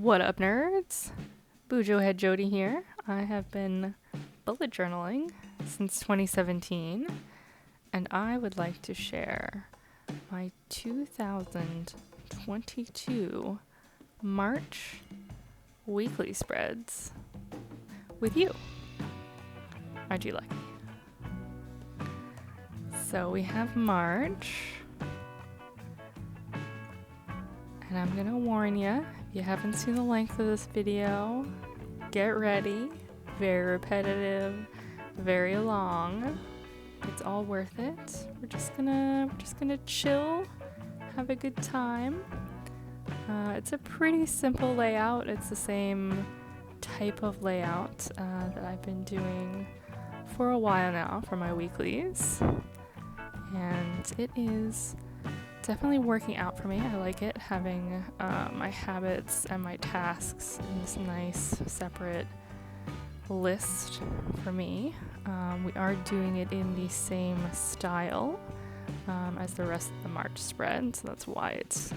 What up, nerds? Bujo Head Jody here. I have been bullet journaling since 2017, and I would like to share my 2022 March weekly spreads with you. Aren't you lucky? So we have March, and I'm gonna warn you, if you haven't seen the length of this video, get ready. Very repetitive, very long. It's all worth it. We're just gonna chill, have a good time. It's a pretty simple layout. It's the same type of layout that I've been doing for a while now for my weeklies, and it is definitely working out for me. I like it, having my habits and my tasks in this nice separate list for me. We are doing it in the same style as the rest of the March spread, so that's why it's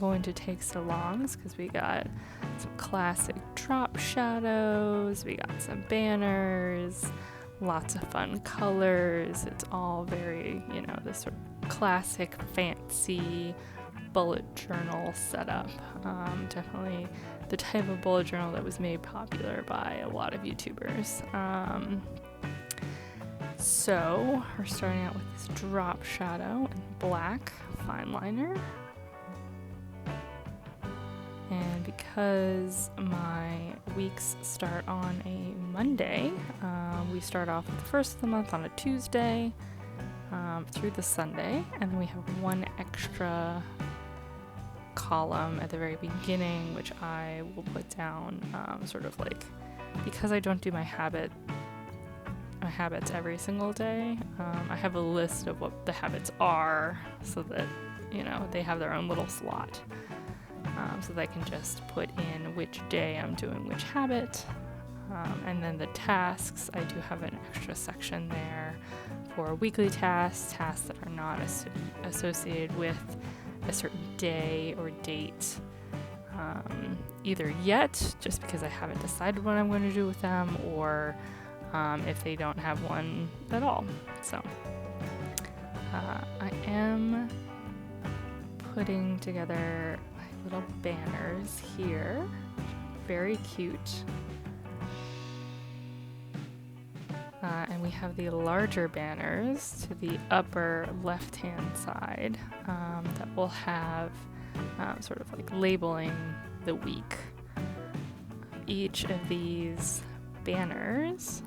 going to take so long, because we got some classic drop shadows, we got some banners, lots of fun colors. It's all very, this sort of classic fancy bullet journal setup. Definitely the type of bullet journal that was made popular by a lot of YouTubers. So we're starting out with this drop shadow in black fine liner. And because my weeks start on a Monday, we start off with the first of the month on a Tuesday through the Sunday, and then we have one extra column at the very beginning, which I will put down because I don't do my habits every single day. I have a list of what the habits are, so that they have their own little slot. So that I can just put in which day I'm doing which habit. And then the tasks, I do have an extra section there for weekly tasks that are not associated with a certain day or date either yet, just because I haven't decided what I'm going to do with them, or if they don't have one at all. So I am putting together little banners here, very cute, and we have the larger banners to the upper left hand side that will have sort of like labeling the week. Each of these banners,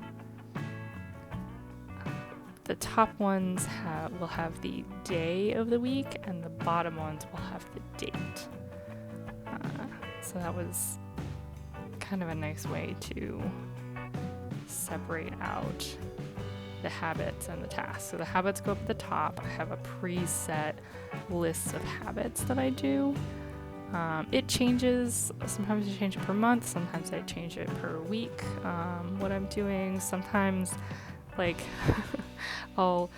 the top ones will have the day of the week, and the bottom ones will have the date. So that was kind of a nice way to separate out the habits and the tasks. So the habits go up at the top. I have a preset list of habits that I do. It changes. Sometimes I change it per month. Sometimes I change it per week. What I'm doing. Sometimes, I'll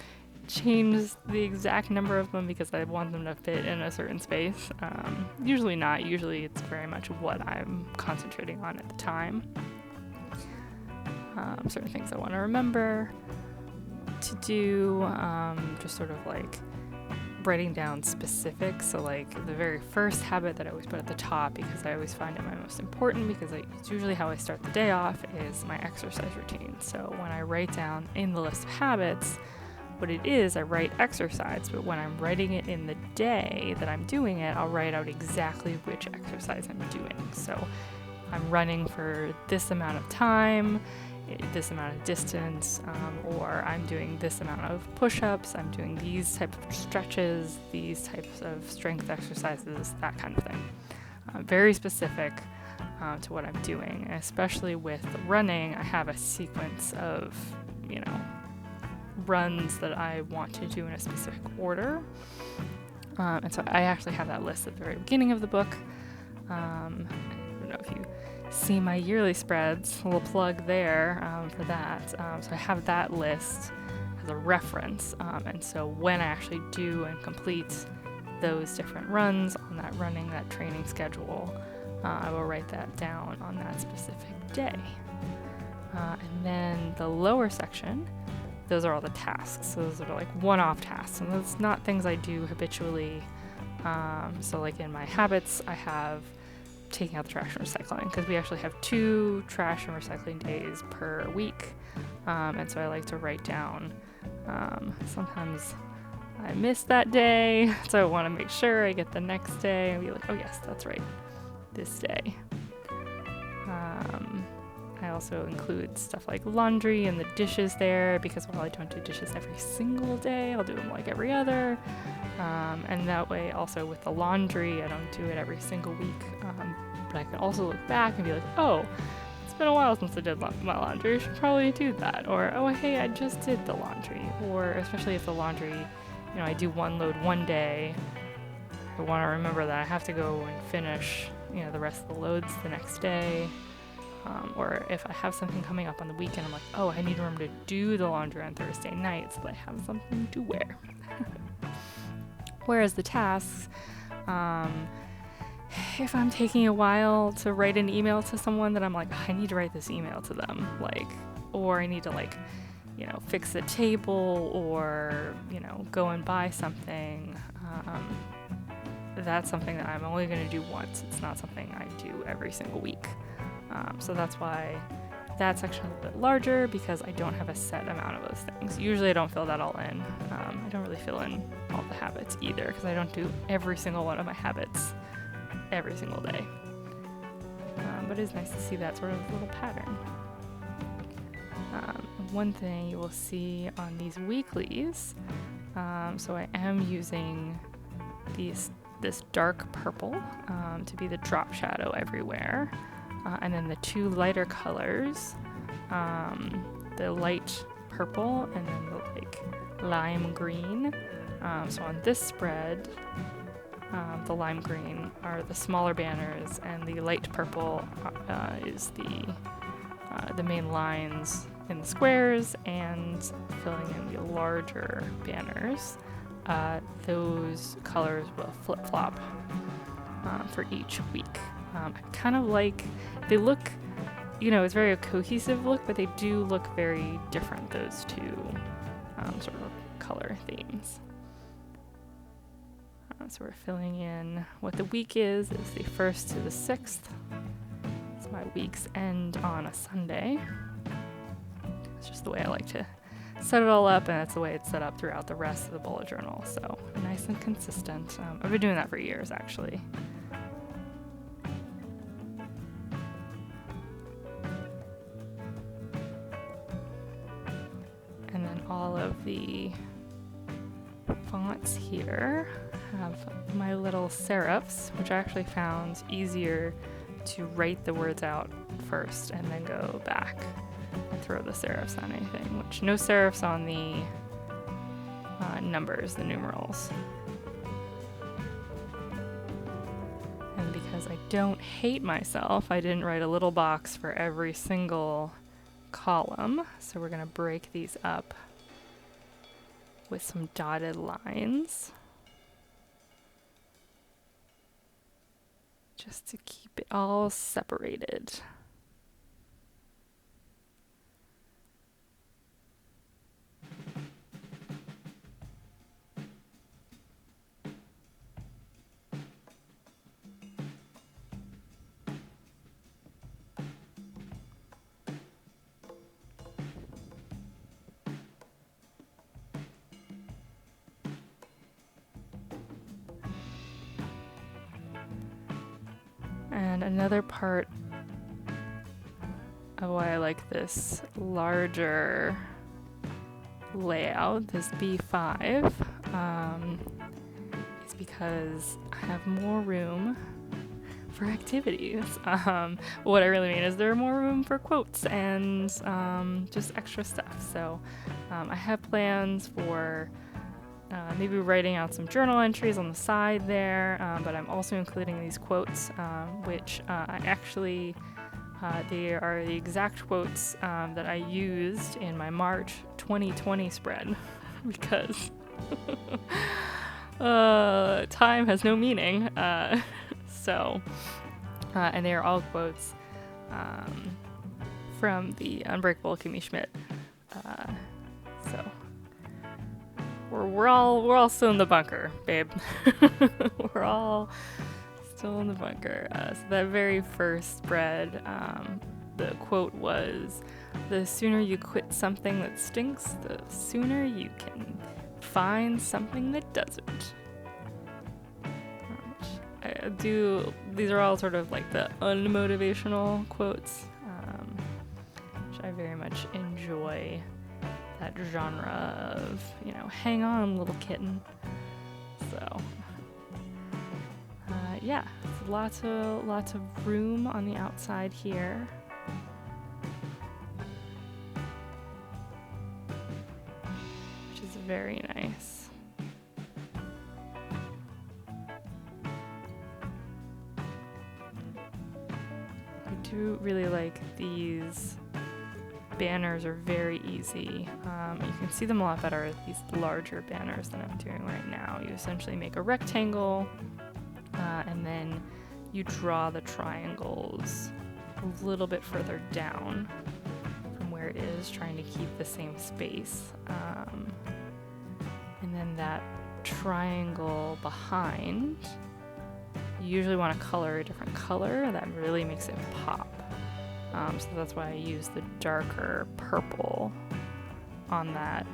change the exact number of them because I want them to fit in a certain space. Usually not. Usually it's very much what I'm concentrating on at the time. Certain things I want to remember to do, just sort of like writing down specifics. So like the very first habit that I always put at the top, because I always find it my most important, because it's usually how I start the day off, is my exercise routine. So when I write down in the list of habits what it is, I write exercise, but when I'm writing it in the day that I'm doing it, I'll write out exactly which exercise I'm doing. So I'm running for this amount of time, this amount of distance, or I'm doing this amount of push-ups, I'm doing these types of stretches, these types of strength exercises, that kind of thing. Very specific to what I'm doing, and especially with running, I have a sequence of, runs that I want to do in a specific order. And so I actually have that list at the very beginning of the book. I don't know if you see my yearly spreads, a little plug there for that. So I have that list as a reference. And so when I actually do and complete those different runs on that training schedule, I will write that down on that specific day. And then the lower section, those are all the tasks. So those are like one-off tasks, and those not things I do habitually. So like in my habits, I have taking out the trash and recycling, because we actually have 2 trash and recycling days per week. And so I like to write down, sometimes I miss that day, so I want to make sure I get the next day and be like, oh yes, that's right, this day. I also include stuff like laundry and the dishes there, because while I don't do dishes every single day, I'll do them like every other. And that way also with the laundry, I don't do it every single week. But I can also look back and be like, oh, it's been a while since I did my laundry, I should probably do that. Or, oh, hey, I just did the laundry. Or especially if the laundry, I do one load one day, I want to remember that I have to go and finish, the rest of the loads the next day. Or if I have something coming up on the weekend, I'm like, oh, I need to remember to do the laundry on Thursday night so that I have something to wear. Whereas the tasks, if I'm taking a while to write an email to someone that I'm like, I need to write this email to them, or I need to fix a table, or, go and buy something, that's something that I'm only going to do once. It's not something I do every single week. So that's why that section is a bit larger, because I don't have a set amount of those things. Usually I don't fill that all in. I don't really fill in all the habits either, because I don't do every single one of my habits every single day. But it's nice to see that sort of little pattern. One thing you will see on these weeklies, so I am using this dark purple to be the drop shadow everywhere. And then the 2 lighter colors, the light purple and then the lime green. So on this spread, the lime green are the smaller banners, and the light purple is the main lines in the squares, and filling in the larger banners. Those colors will flip-flop for each week. I kind of like, they look, it's very a cohesive look, but they do look very different, those 2 sort of color themes. So we're filling in what the week is the 1st to the 6th. So my weeks end on a Sunday. It's just the way I like to set it all up, and that's the way it's set up throughout the rest of the bullet journal. So nice and consistent. I've been doing that for years, actually. And then all of the fonts here have my little serifs, which I actually found easier to write the words out first and then go back and throw the serifs on anything, which no serifs on the numbers, the numerals. And because I don't hate myself, I didn't write a little box for every single column, so we're going to break these up with some dotted lines, just to keep it all separated. And another part of why I like this larger layout, this B5, is because I have more room for activities. What I really mean is there are more room for quotes and just extra stuff. So I have plans for maybe writing out some journal entries on the side there, but I'm also including these quotes, which I actually, they are the exact quotes that I used in my March 2020 spread, because time has no meaning. So And they are all quotes from the Unbreakable Kimmy Schmidt. So we're all still in the bunker, babe. We're all still in the bunker. So that very first spread, the quote was, "The sooner you quit something that stinks, the sooner you can find something that doesn't." These are all sort of like the un-motivational quotes, which I very much enjoy. That genre of, hang on, little kitten. So, yeah, lots of room on the outside here. Which is very nice. I do really like these banners. Are very easy. You can see them a lot better with these larger banners than I'm doing right now. You essentially make a rectangle, and then you draw the triangles a little bit further down from where it is, trying to keep the same space. And then that triangle behind, you usually want to color a different color. That really makes it pop. So that's why I use the darker purple on that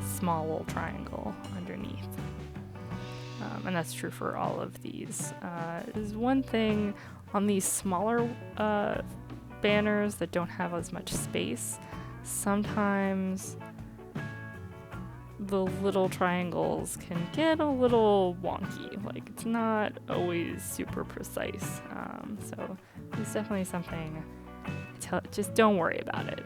small little triangle underneath. And that's true for all of these. There's one thing on these smaller banners that don't have as much space. Sometimes the little triangles can get a little wonky. Like, it's not always super precise. So it's definitely something. Just don't worry about it.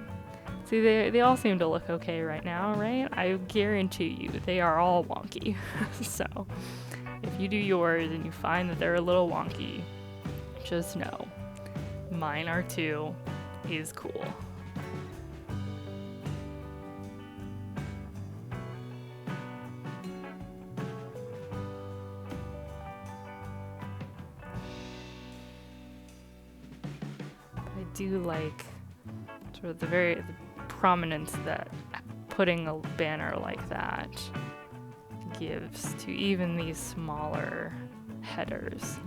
See, they all seem to look okay right now, right? I guarantee you they are all wonky. So if you do yours and you find that they're a little wonky, just know mine are too is cool. I do like sort of the prominence that putting a banner like that gives to even these smaller headers.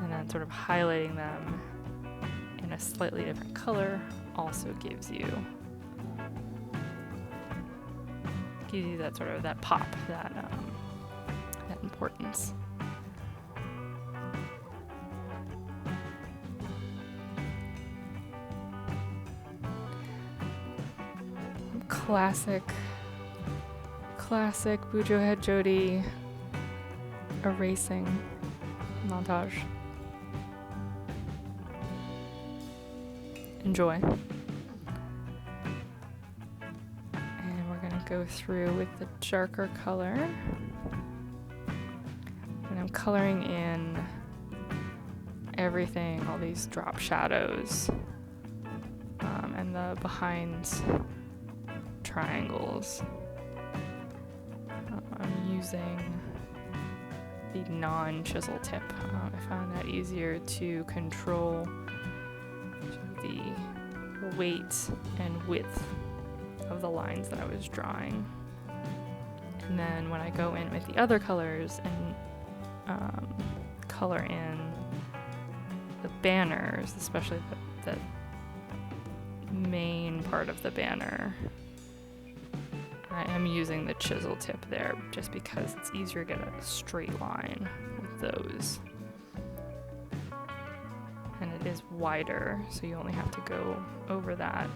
And then sort of highlighting them in a slightly different color also gives you that sort of that pop, that importance. Classic Bujo Head Jody erasing montage. Enjoy. And we're gonna go through with the darker color. And I'm coloring in everything, all these drop shadows, and the behind triangles. I'm using the non-chisel tip. I found that easier to control the weight and width of the lines that I was drawing. And then when I go in with the other colors and color in the banners, especially the main part of the banner, I am using the chisel tip there just because it's easier to get a straight line with those. And it is wider, so you only have to go over that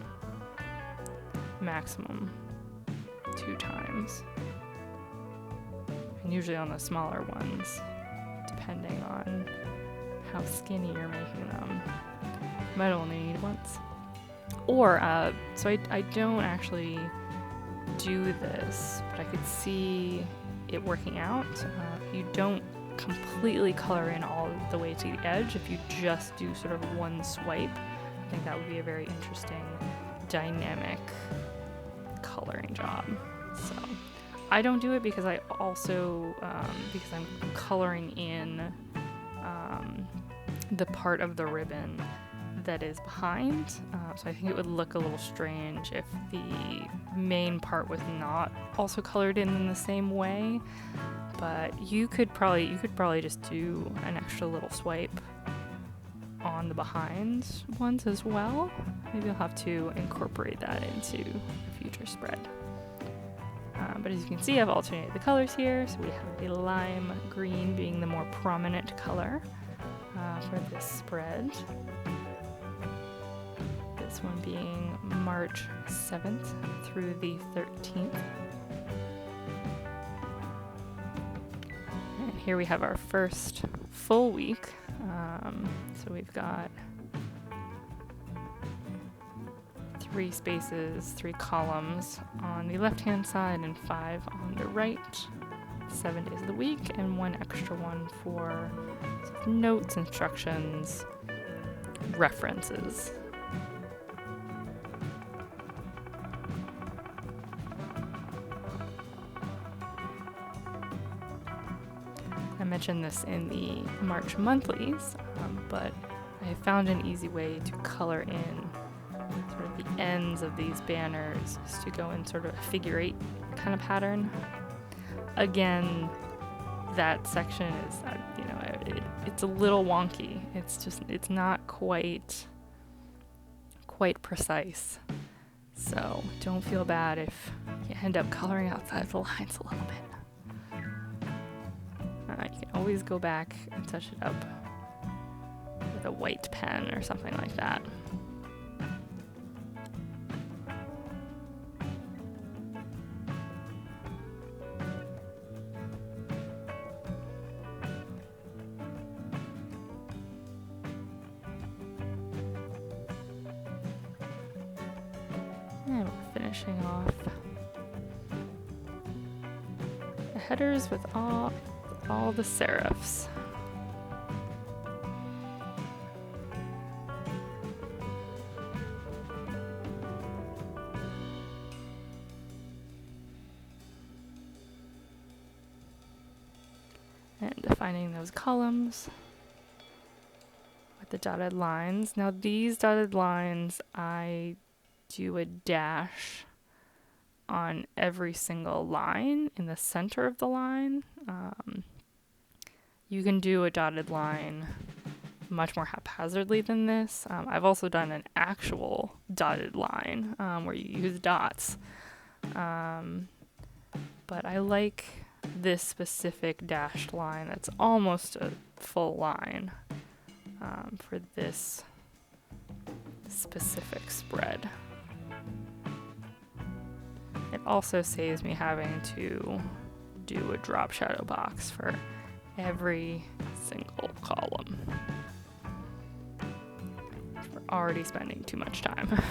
maximum 2 times. And usually on the smaller ones, depending on how skinny you're making them, you might only need once. Or, so I don't actually do this, but I could see it working out. You don't completely color in all the way to the edge. If you just do sort of one swipe, I think that would be a very interesting dynamic coloring job. So I don't do it because I also because I'm coloring in the part of the ribbon that is behind. So I think it would look a little strange if the main part was not also colored in the same way. But you could probably just do an extra little swipe on the behind ones as well. Maybe you'll have to incorporate that into a future spread. But as you can see, I've alternated the colors here. So we have a lime green being the more prominent color for this spread. This one being March 7th through the 13th. And here we have our first full week. So we've got 3 spaces, 3 columns on the left-hand side and 5 on the right. 7 days of the week, and 1 extra one for notes, instructions, references. I mentioned this in the March monthlies, but I found an easy way to color in sort of the ends of these banners is to go in sort of a figure 8 kind of pattern. Again, that section is, it's a little wonky. It's not quite precise. So don't feel bad if you end up coloring outside the lines a little bit. You can always go back and touch it up with a white pen or something like that. And we're finishing off the headers with all the serifs. And defining those columns with the dotted lines. Now these dotted lines, I do a dash on every single line in the center of the line. You can do a dotted line much more haphazardly than this. I've also done an actual dotted line where you use dots. But I like this specific dashed line that's almost a full line for this specific spread. It also saves me having to do a drop shadow box for every single column. We're already spending too much time.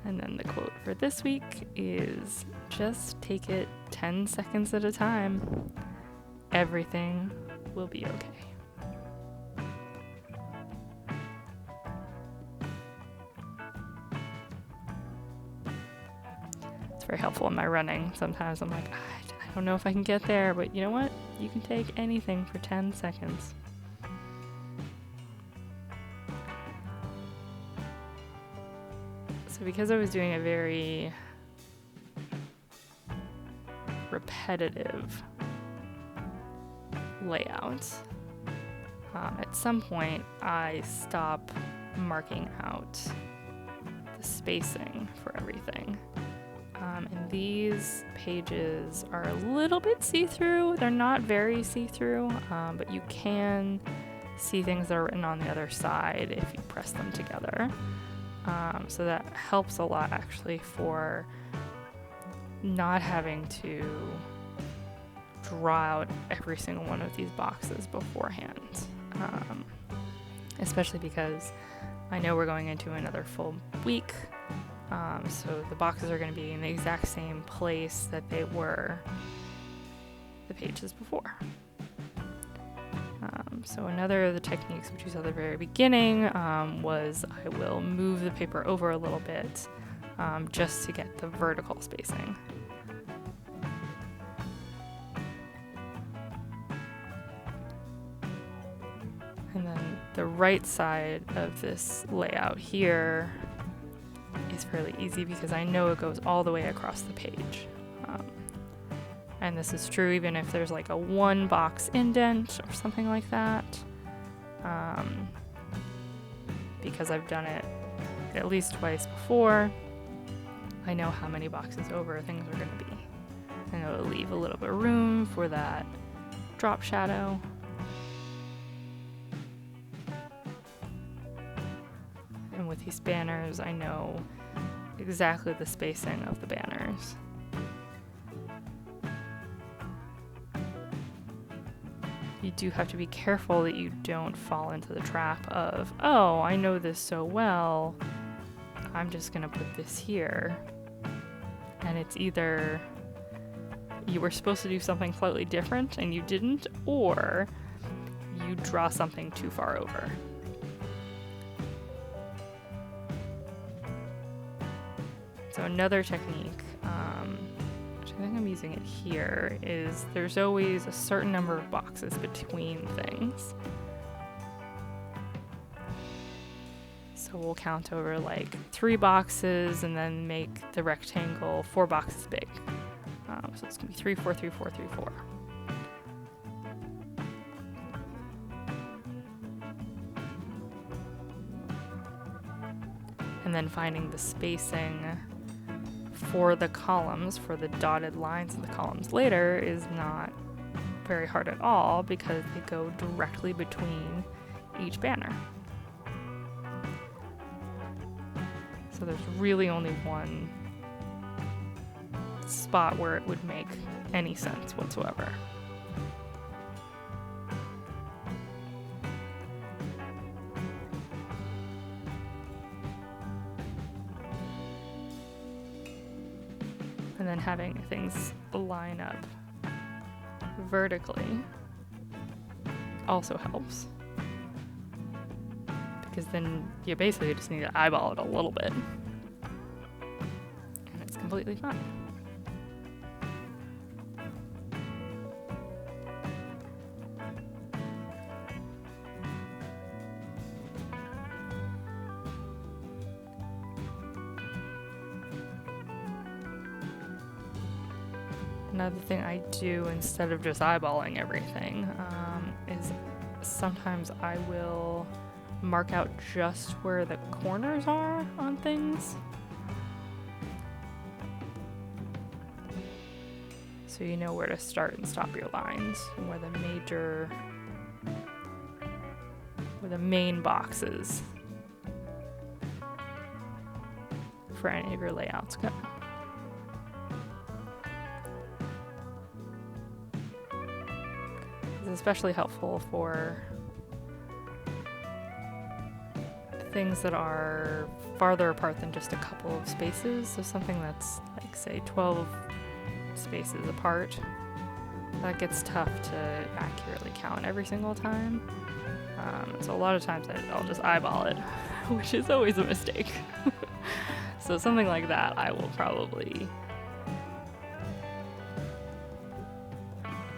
And then the quote for this week is, just take it 10 seconds at a time. Everything will be okay. Very helpful in my running. Sometimes I'm like, I don't know if I can get there, but you know what? You can take anything for 10 seconds. So because I was doing a very repetitive layout, at some point I stop marking out the spacing for everything. And these pages are a little bit see-through. They're not very see-through, but you can see things that are written on the other side if you press them together. So that helps a lot actually for not having to draw out every single one of these boxes beforehand. Especially because I know we're going into another full week. So the boxes are going to be in the exact same place that they were the pages before. So another of the techniques which we saw at the very beginning was I will move the paper over a little bit just to get the vertical spacing. And then the right side of this layout here is fairly easy because I know it goes all the way across the page. And this is true even if there's like a 1 box indent or something like that. Because I've done it at least twice before, I know how many boxes over things are going to be. And it'll leave a little bit of room for that drop shadow. And with these banners, I know exactly the spacing of the banners. You do have to be careful that you don't fall into the trap of, oh, I know this so well, I'm just gonna put this here. And it's either you were supposed to do something slightly different and you didn't, or you draw something too far over. So another technique, which I think I'm using it here, is there's always a certain number of boxes between things. So we'll count over like 3 boxes and then make the rectangle 4 boxes big. So it's gonna be 3, 4, 3, 4, 3, 4. And then finding the spacing for the columns, for the dotted lines in the columns later, is not very hard at all because they go directly between each banner. So there's really only one spot where it would make any sense whatsoever. And then having things line up vertically also helps, because then you basically just need to eyeball it a little bit and it's completely fine. Another thing I do instead of just eyeballing everything is sometimes I will mark out just where the corners are on things. So you know where to start and stop your lines, and where the main boxes for any of your layouts go. It's especially helpful for things that are farther apart than just a couple of spaces. So something that's like, say, 12 spaces apart, that gets tough to accurately count every single time. So a lot of times I'll just eyeball it, which is always a mistake. So something like that, I will probably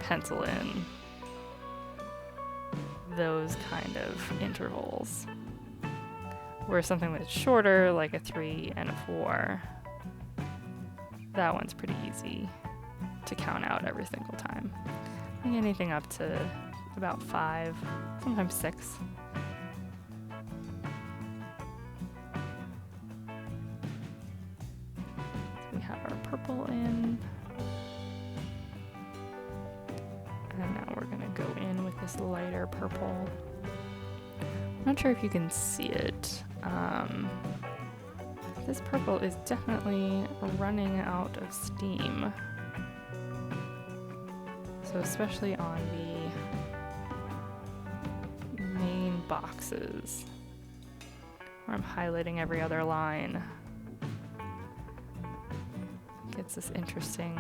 pencil in those kind of intervals. Where something that's shorter, like a 3 and a 4, that one's pretty easy to count out every single time. I think anything up to about 5, sometimes 6. So we have our purple in. And now we're gonna go in with this lighter purple. I'm not sure if you can see it. This purple is definitely running out of steam. So especially on the main boxes, where I'm highlighting every other line, it gets this interesting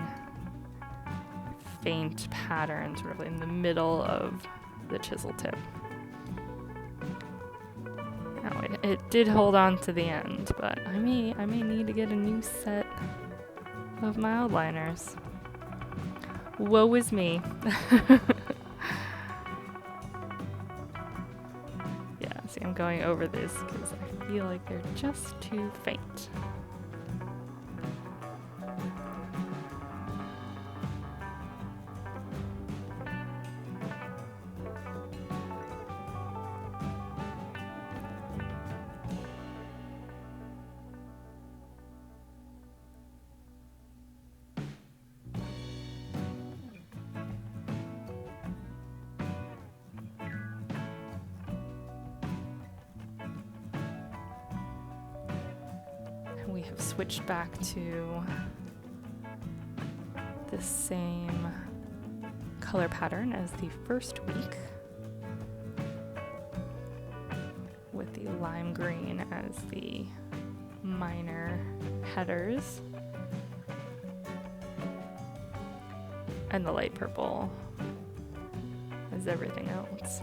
faint pattern sort of in the middle of the chisel tip. Now it did hold on to the end, but I may need to get a new set of my outliners. Woe is me. going over this because I feel like they're just too faint. We have switched back to the same color pattern as the first week, with the lime green as the minor headers and the light purple as everything else.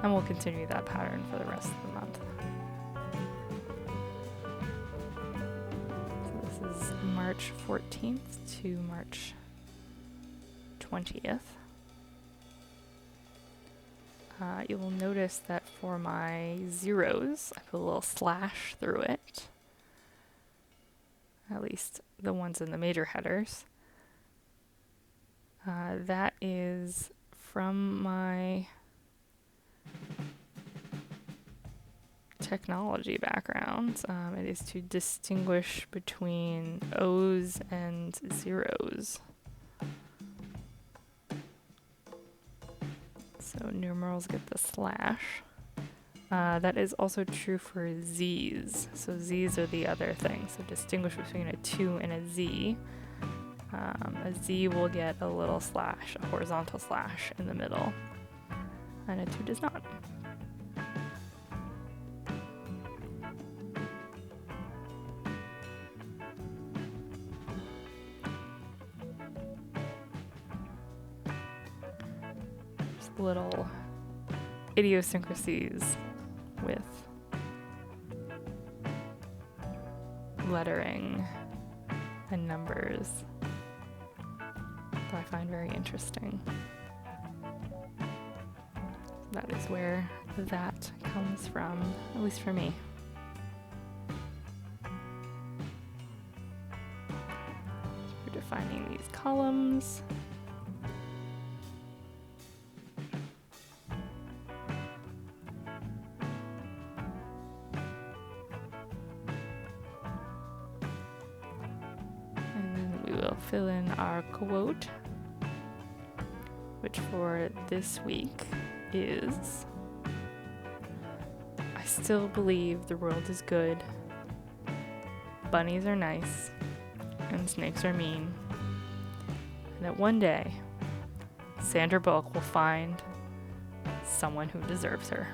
And we'll continue that pattern for the rest of the month. March 14th to March 20th. You will notice that for my zeros, I put a little slash through it. At least the ones in the major headers. That is from my technology background. It is to distinguish between O's and zeros. So numerals get the slash. That is also true for Z's. So Z's are the other thing. So distinguish between a 2 and a Z. A Z will get a little slash, a horizontal slash in the middle, and a 2 does not. Little idiosyncrasies with lettering and numbers that I find very interesting. That is where that comes from, at least for me. We're defining these columns. Fill in our quote, which for this week is, I still believe the world is good, bunnies are nice, and snakes are mean, and that one day Sandra Bullock will find someone who deserves her.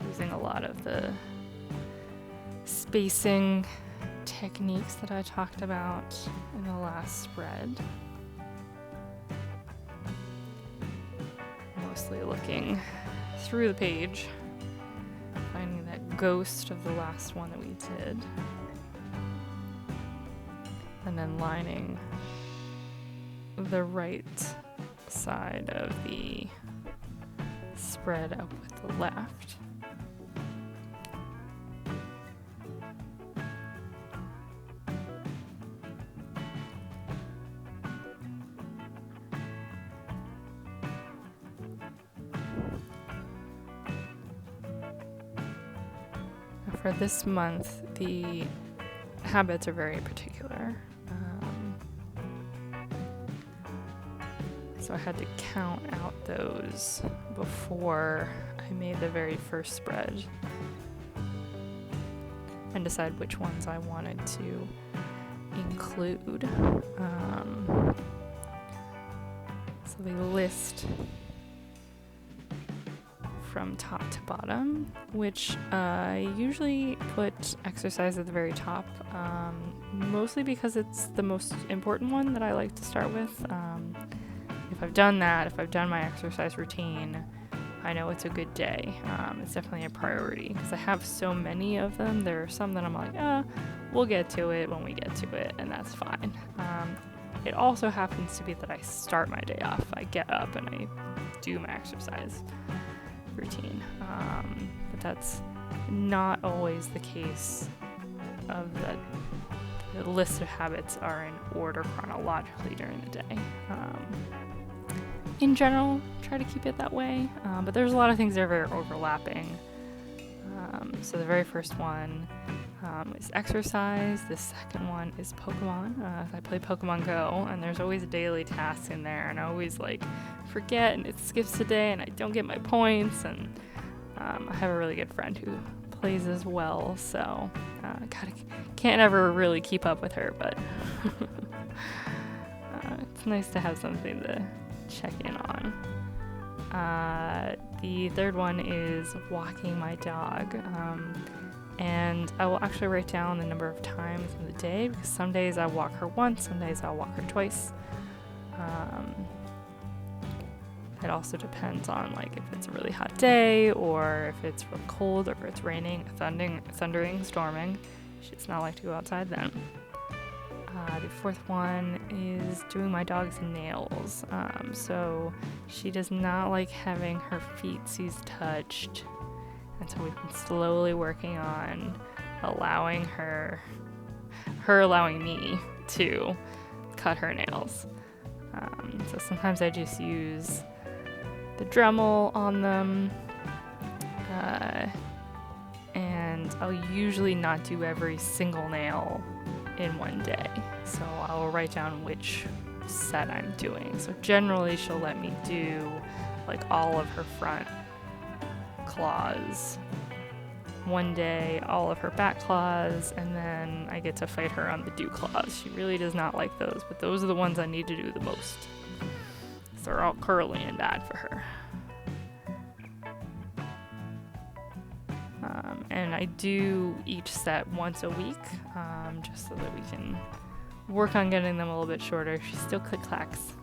Using a lot of the spacing techniques that I talked about in the last spread. Mostly looking through the page, finding that ghost of the last one that we did, and then lining the right side of the spread up with the left. For this month, the habits are very particular. So I had to count out those before I made the very first spread. and decide which ones I wanted to include. So they list from top to bottom, which I usually put exercise at the very top, mostly because it's the most important one that I like to start with. If I've done that, if I've done my exercise routine, I know it's a good day. It's definitely a priority because I have so many of them. There are some that I'm like, we'll get to it when we get to it, and that's fine. It also happens to be that I start my day off. I get up and I do my exercise routine. But that's not always the case of that. The list of habits are in order chronologically during the day. In general, try to keep it that way, but there's a lot of things that are very overlapping. So the very first one is exercise. The second one is Pokemon. I play Pokemon Go, and there's always a daily task in there, and I always forget, and it skips a day, and I don't get my points. And I have a really good friend who plays as well, so can't ever really keep up with her, but it's nice to have something to check in on. The third one is walking my dog, and I will actually write down the number of times in the day, because some days I walk her once, some days I'll walk her twice. It also depends on if it's a really hot day, or if it's real cold, or if it's raining, thundering, storming. She does not like to go outside then. The fourth one is doing my dog's nails. So she does not like having her feetsies touched, and so we've been slowly working on allowing allowing me to cut her nails. So sometimes I just use the Dremel on them, and I'll usually not do every single nail in one day, so I'll write down which set I'm doing. So generally she'll let me do all of her front claws one day, all of her back claws, and then I get to fight her on the dew claws. She really does not like those, but those are the ones I need to do the most. So they're all curly and bad for her. And I do each set once a week, just so that we can work on getting them a little bit shorter. She still click-clacks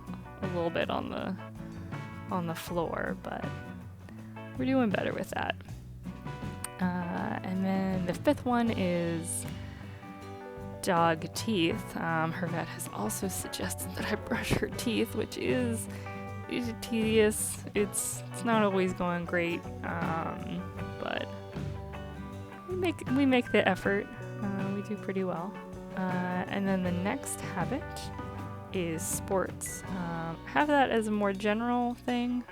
a little bit on the floor, but we're doing better with that. And then the fifth one is dog teeth. Her vet has also suggested that I brush her teeth, which is tedious. It's not always going great, but we make the effort. We do pretty well. And then the next habit is sports. I have that as a more general thing.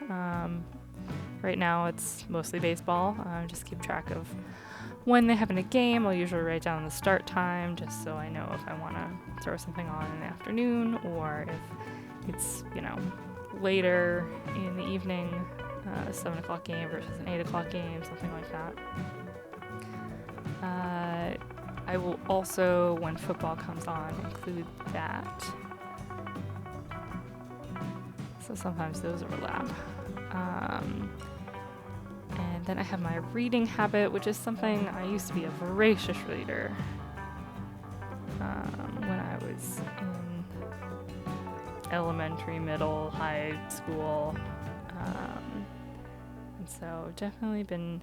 Right now it's mostly baseball. Just keep track of when they happen a game. I'll usually write down the start time just so I know if I want to throw something on in the afternoon, or if it's, later in the evening, a 7 o'clock game versus an 8 o'clock game, something like that. I will also, when football comes on, include that. So sometimes those overlap. And then I have my reading habit, which is something I used to be a voracious reader when I was in elementary, middle, high school. And so definitely been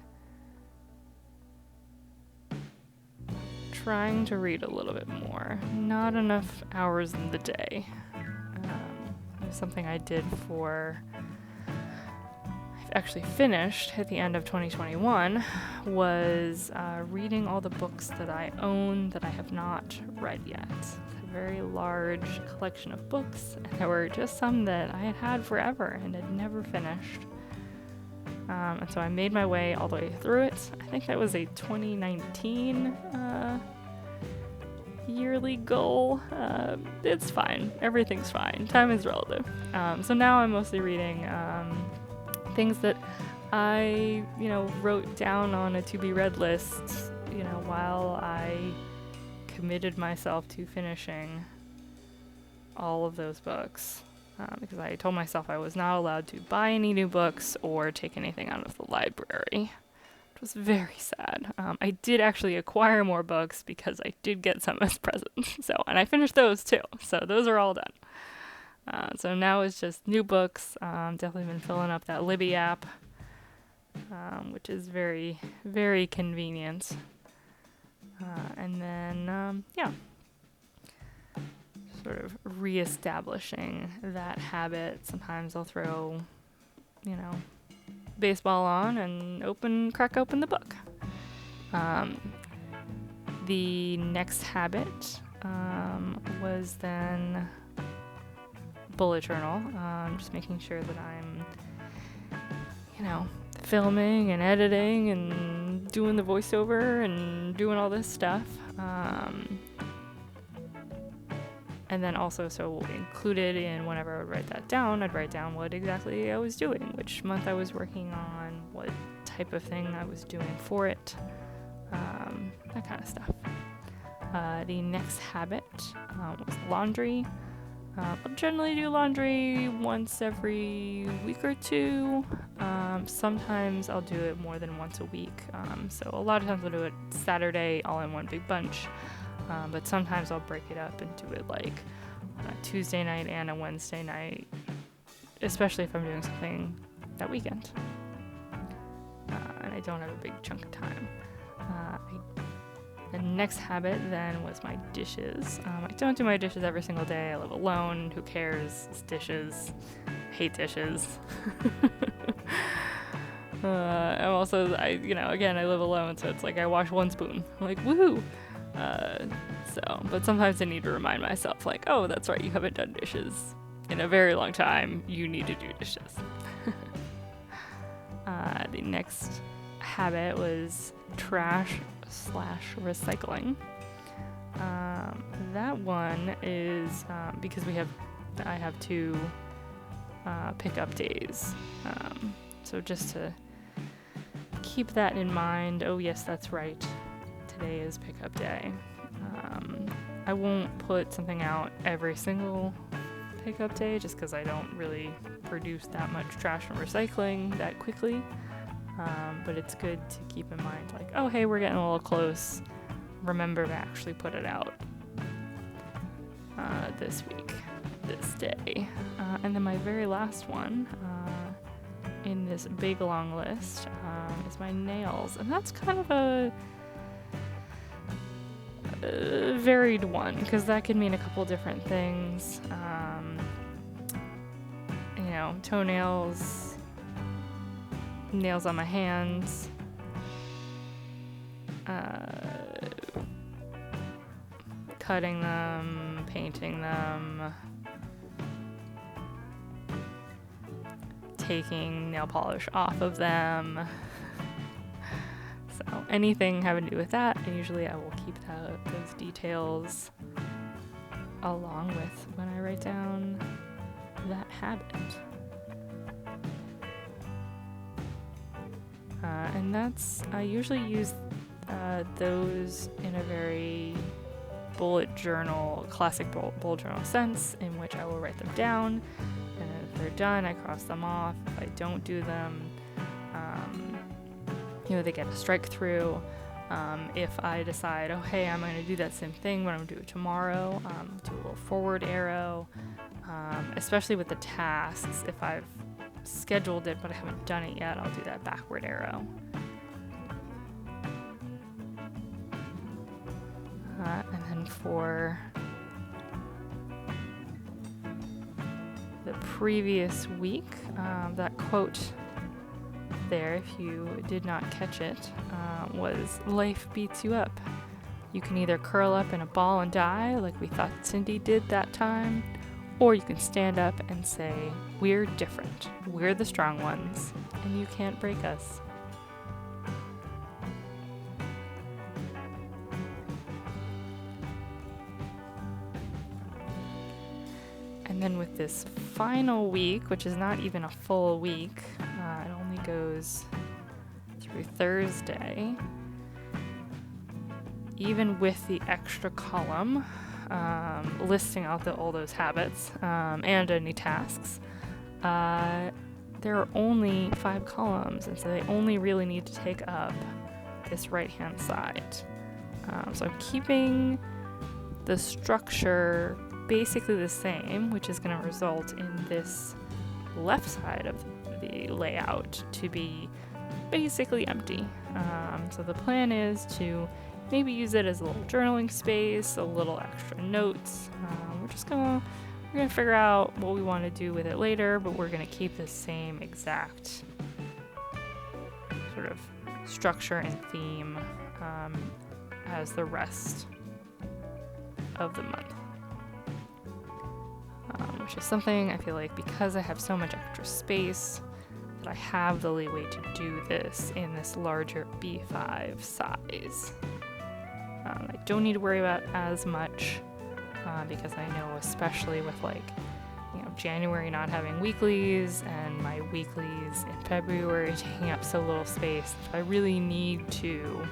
trying to read a little bit more. Not enough hours in the day. Something I did I've actually finished at the end of 2021 was reading all the books that I own that I have not read yet. It's a very large collection of books, and there were just some that I had had forever and had never finished. And so I made my way all the way through it. I think that was a 2019 yearly goal. It's fine. Everything's fine. Time is relative. So now I'm mostly reading things that I, wrote down on a to-be-read list while I committed myself to finishing all of those books, because I told myself I was not allowed to buy any new books or take anything out of the library. It was very sad. I did actually acquire more books because I did get some as presents. And I finished those too. So those are all done. So now it's just new books. Definitely been filling up that Libby app, which is very, very convenient. And then, sort of reestablishing that habit. Sometimes I'll throw, baseball on and crack open the book. The next habit was then bullet journal. Just making sure that I'm, filming and editing and doing the voiceover and doing all this stuff. And then also, so included in whenever I would write that down, I'd write down what exactly I was doing, which month I was working on, what type of thing I was doing for it, that kind of stuff. The next habit was laundry. I'll generally do laundry once every week or two. Sometimes I'll do it more than once a week. So a lot of times I'll do it Saturday all in one big bunch. But sometimes I'll break it up and do it like on a Tuesday night and a Wednesday night, especially if I'm doing something that weekend. And I don't have a big chunk of time. The next habit then was my dishes. I don't do my dishes every single day. I live alone. Who cares? It's dishes. I hate dishes. I'm also, again, I live alone, so it's like I wash one spoon. I'm like, woohoo! But sometimes I need to remind myself, like, oh, that's right, you haven't done dishes in a very long time. You need to do dishes. The next habit was trash/recycling. That one is because I have 2 pickup days. So just to keep that in mind, oh yes, that's right. Today is pickup day. I won't put something out every single pickup day just because I don't really produce that much trash and recycling that quickly. But it's good to keep in mind, like, oh, hey, we're getting a little close. Remember to actually put it out this week, this day. And then my very last one in this big long list is my nails. And that's kind of a varied one because that could mean a couple different things. Toenails, nails on my hands, cutting them, painting them, taking nail polish off of them. So anything having to do with that, and usually I will keep those details along with when I write down that habit. And I usually use those in a very classic bullet journal sense, in which I will write them down, and if they're done, I cross them off. If I don't do them, they get a strike through. If I decide, oh, hey, I'm going to do that same thing, but I'm going to do it tomorrow, do a little forward arrow, especially with the tasks. If I've scheduled it but I haven't done it yet, I'll do that backward arrow. And then for the previous week, that quote there, if you did not catch it, was life beats you up. You can either curl up in a ball and die like we thought Cindy did that time, or you can stand up and say, we're different, we're the strong ones, and you can't break us. And then with this final week, which is not even a full week, it only goes through Thursday, even with the extra column listing out all those habits and any tasks, there are only 5 columns, and so they only really need to take up this right-hand side. So I'm keeping the structure basically the same, which is going to result in this left side of the layout to be basically empty. So the plan is to maybe use it as a little journaling space, a little extra notes. We're gonna figure out what we want to do with it later, but we're gonna keep the same exact sort of structure and theme as the rest of the month. Which is something I feel like, because I have so much extra space, that I have the leeway to do this in this larger B5 size. I don't need to worry about as much because I know, especially with January not having weeklies and my weeklies in February taking up so little space, if I really need to,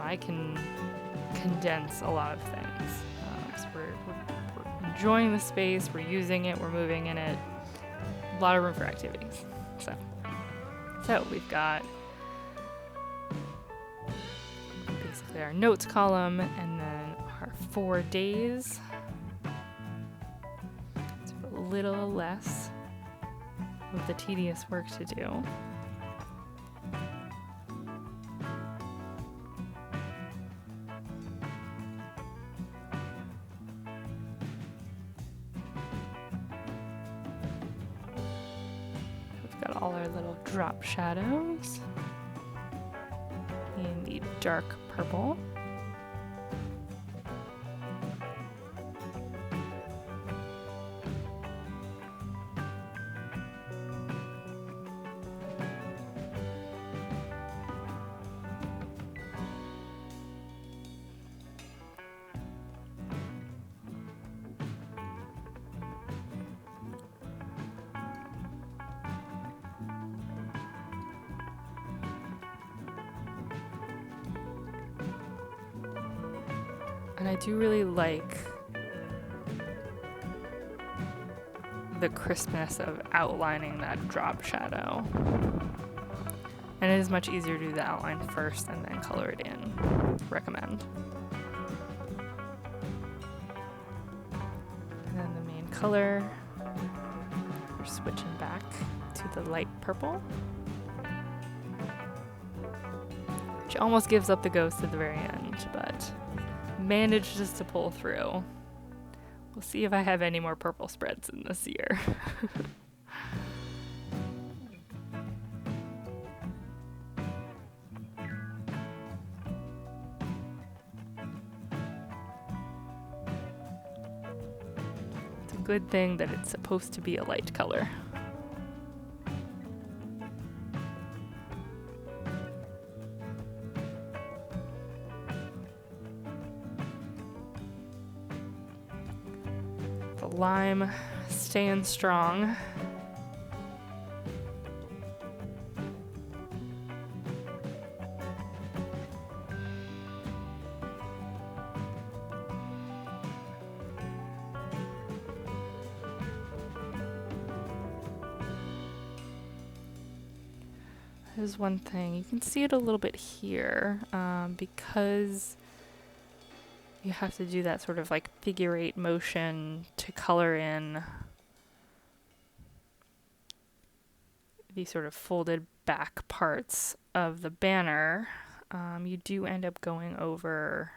I can condense a lot of things. So we're enjoying the space, we're using it, we're moving in it, a lot of room for activities. So we've got basically our notes column and then our 4 days. So a little less of the tedious work to do. Got all our little drop shadows in the dark purple. And I do really like the crispness of outlining that drop shadow. And it is much easier to do the outline first and then color it in. Recommend. And then the main color, we're switching back to the light purple, which almost gives up the ghost at the very end, but manages to pull through. We'll see if I have any more purple spreads in this year. It's a good thing that it's supposed to be a light color. Lime staying strong. There's one thing, you can see it a little bit here because you have to do that sort of figure 8 motion to color in the sort of folded back parts of the banner. You do end up going over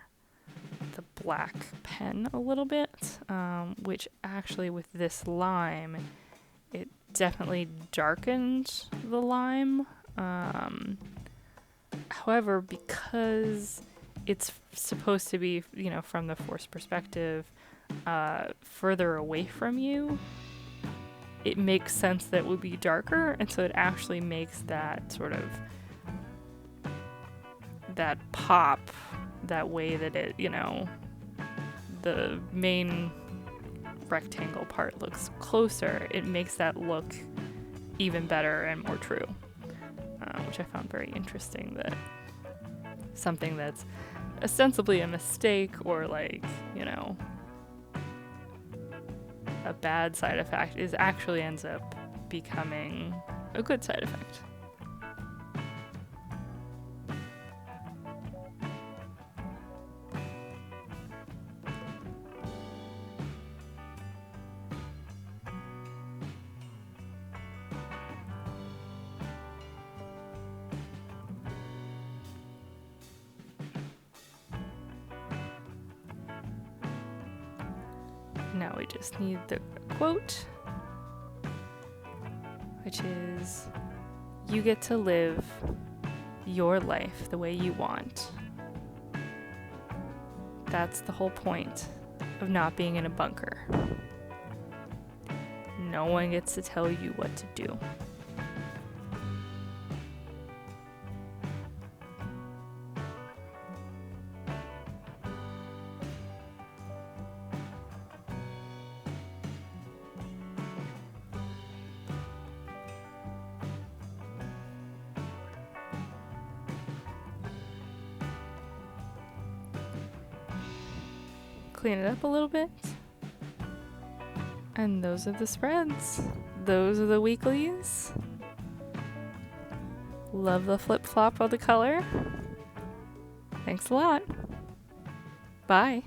the black pen a little bit, which actually with this lime, it definitely darkened the lime. However, because it's supposed to be, from the force perspective, further away from you, it makes sense that it would be darker, and so it actually makes that sort of, that pop, that way that it, the main rectangle part looks closer, it makes that look even better and more true, which I found very interesting, that something that's ostensibly a mistake or like, you know, a bad side effect actually ends up becoming a good side effect. Now we just need the quote, which is, "You get to live your life the way you want." That's the whole point of not being in a bunker. No one gets to tell you what to do. Clean it up a little bit. And those are the spreads. Those are the weeklies. Love the flip-flop of the color. Thanks a lot. Bye.